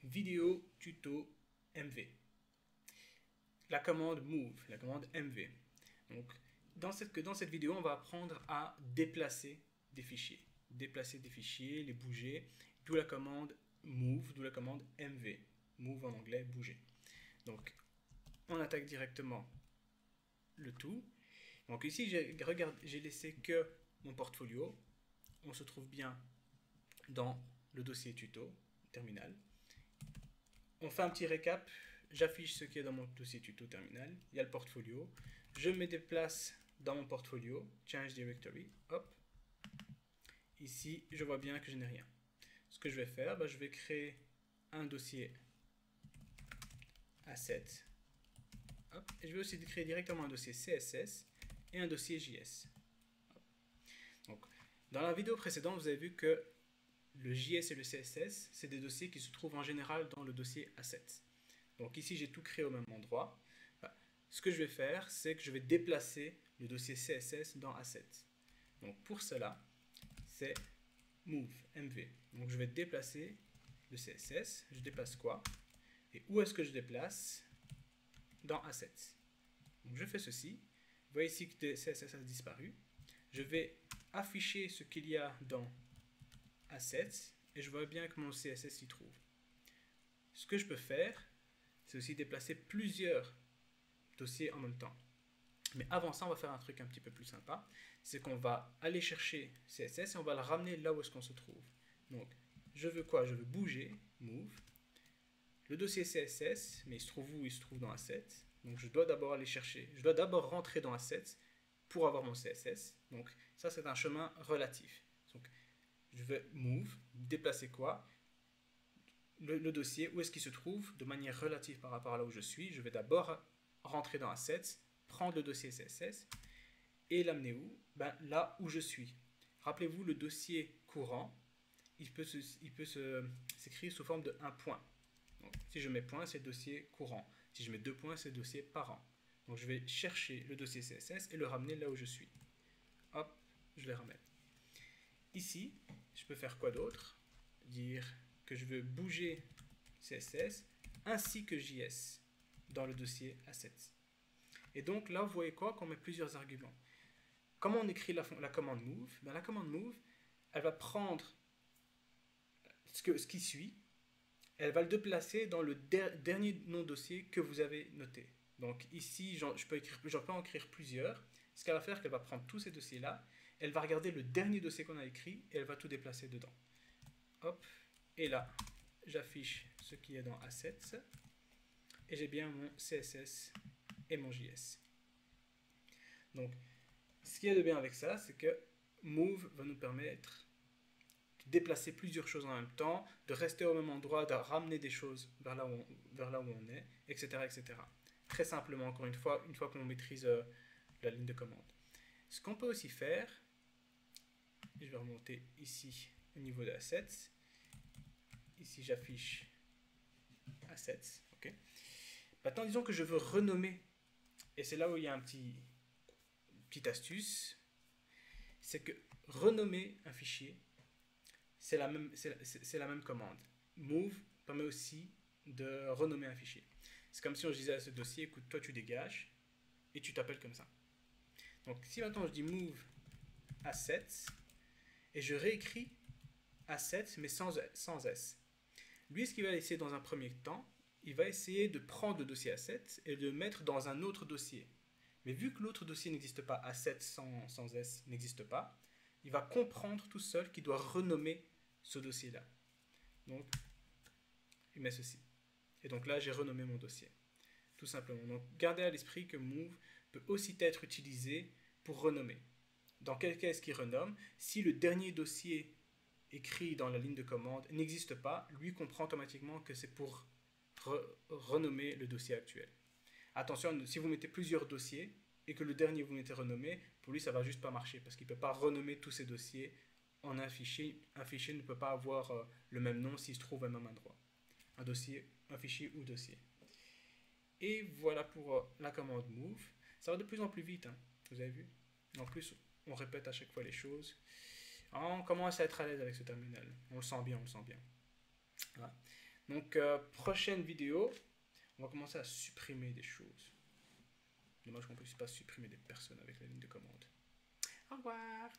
vidéo tuto MV. La commande move, la commande MV. Donc, dans cette vidéo, on va apprendre à déplacer des fichiers. Déplacer des fichiers, les bouger, d'où la commande move, d'où la commande MV. Move en anglais, bouger. Donc, on attaque directement le tout. Donc ici, j'ai laissé que mon portfolio. On se trouve bien dans le dossier tuto, terminal. On fait un petit récap. J'affiche ce qui est dans mon dossier tuto terminal. Il y a le portfolio. Je me déplace dans mon portfolio. Change directory. Hop. Ici, je vois bien que je n'ai rien. Ce que je vais faire, je vais créer un dossier Asset. Hop. Et je vais aussi créer directement un dossier CSS et un dossier JS. Hop. Donc, dans la vidéo précédente, vous avez vu que le JS et le CSS, c'est des dossiers qui se trouvent en général dans le dossier Assets. Donc ici, j'ai tout créé au même endroit. Ce que je vais faire, c'est que je vais déplacer le dossier CSS dans Assets. Donc pour cela, c'est Move, MV. Donc je vais déplacer le CSS. Je déplace quoi? Et où est-ce que je déplace? Dans Assets. Donc je fais ceci. Vous voyez ici que le CSS a disparu. Je vais afficher ce qu'il y a dans Assets et je vois bien que mon CSS s'y trouve. Ce que je peux faire, c'est aussi déplacer plusieurs dossiers en même temps. Mais avant ça, on va faire un truc un petit peu plus sympa. C'est qu'on va aller chercher CSS et on va le ramener là où est-ce qu'on se trouve. Donc, je veux quoi? Je veux bouger, move, le dossier CSS, mais il se trouve où? Il se trouve dans Assets. Donc, je dois d'abord aller chercher, je dois d'abord rentrer dans Assets pour avoir mon CSS. Donc, ça, c'est un chemin relatif. Donc, je vais move, déplacer quoi? Le dossier, où est-ce qu'il se trouve de manière relative par rapport à là où je suis. Je vais d'abord rentrer dans Assets, prendre le dossier CSS et l'amener où? Là où je suis. Rappelez-vous, le dossier courant, il peut s'écrire sous forme de un point. Donc, si je mets point, c'est le dossier courant. Si je mets deux points, c'est le dossier parent. Donc je vais chercher le dossier CSS et le ramener là où je suis. Hop, je le ramène. Ici, je peux faire quoi d'autre? Dire que je veux bouger CSS ainsi que JS dans le dossier Assets. Et donc là, vous voyez quoi? Qu'on met plusieurs arguments. Comment on écrit la commande move? La commande move, elle va prendre ce qui suit, elle va le déplacer dans le dernier nom de dossier que vous avez noté. Donc ici, je peux en écrire plusieurs. Ce qu'elle va faire, c'est qu'elle va prendre tous ces dossiers-là, elle va regarder le dernier dossier qu'on a écrit et elle va tout déplacer dedans. Hop, et là, j'affiche ce qui est dans Assets et j'ai bien mon CSS et mon JS. Donc, ce qui est de bien avec ça, c'est que Move va nous permettre de déplacer plusieurs choses en même temps, de rester au même endroit, de ramener des choses vers là où on est, etc., etc. Très simplement, encore une fois qu'on maîtrise la ligne de commande. Ce qu'on peut aussi faire, je vais remonter ici au niveau de Assets. Ici, j'affiche Assets. Okay. Maintenant, disons que je veux renommer, et c'est là où il y a une petite astuce, c'est que renommer un fichier, c'est la même commande. Move permet aussi de renommer un fichier. C'est comme si on disait à ce dossier, écoute, toi tu dégages, et tu t'appelles comme ça. Donc si maintenant je dis move assets, et je réécris assets, mais sans S. Lui, ce qu'il va essayer dans un premier temps, il va essayer de prendre le dossier assets et de le mettre dans un autre dossier. Mais vu que l'autre dossier n'existe pas, assets sans S n'existe pas, il va comprendre tout seul qu'il doit renommer ce dossier-là. Donc, il met ceci. Et donc là, j'ai renommé mon dossier. Tout simplement. Donc, gardez à l'esprit que move peut aussi être utilisé pour renommer. Dans quel cas est-ce qu'il renomme? Si le dernier dossier écrit dans la ligne de commande n'existe pas, lui comprend automatiquement que c'est pour renommer le dossier actuel. Attention, si vous mettez plusieurs dossiers et que le dernier vous mettez renommé, pour lui ça va juste pas marcher parce qu'il ne peut pas renommer tous ces dossiers en un fichier. Un fichier ne peut pas avoir le même nom s'il se trouve au même endroit. Un fichier ou dossier. Et voilà pour la commande move. Ça va de plus en plus vite, hein, vous avez vu. En plus, on répète à chaque fois les choses. Alors, on commence à être à l'aise avec ce terminal. On le sent bien, on le sent bien. Voilà. Donc, prochaine vidéo, on va commencer à supprimer des choses. Dommage qu'on ne puisse pas supprimer des personnes avec la ligne de commande. Au revoir.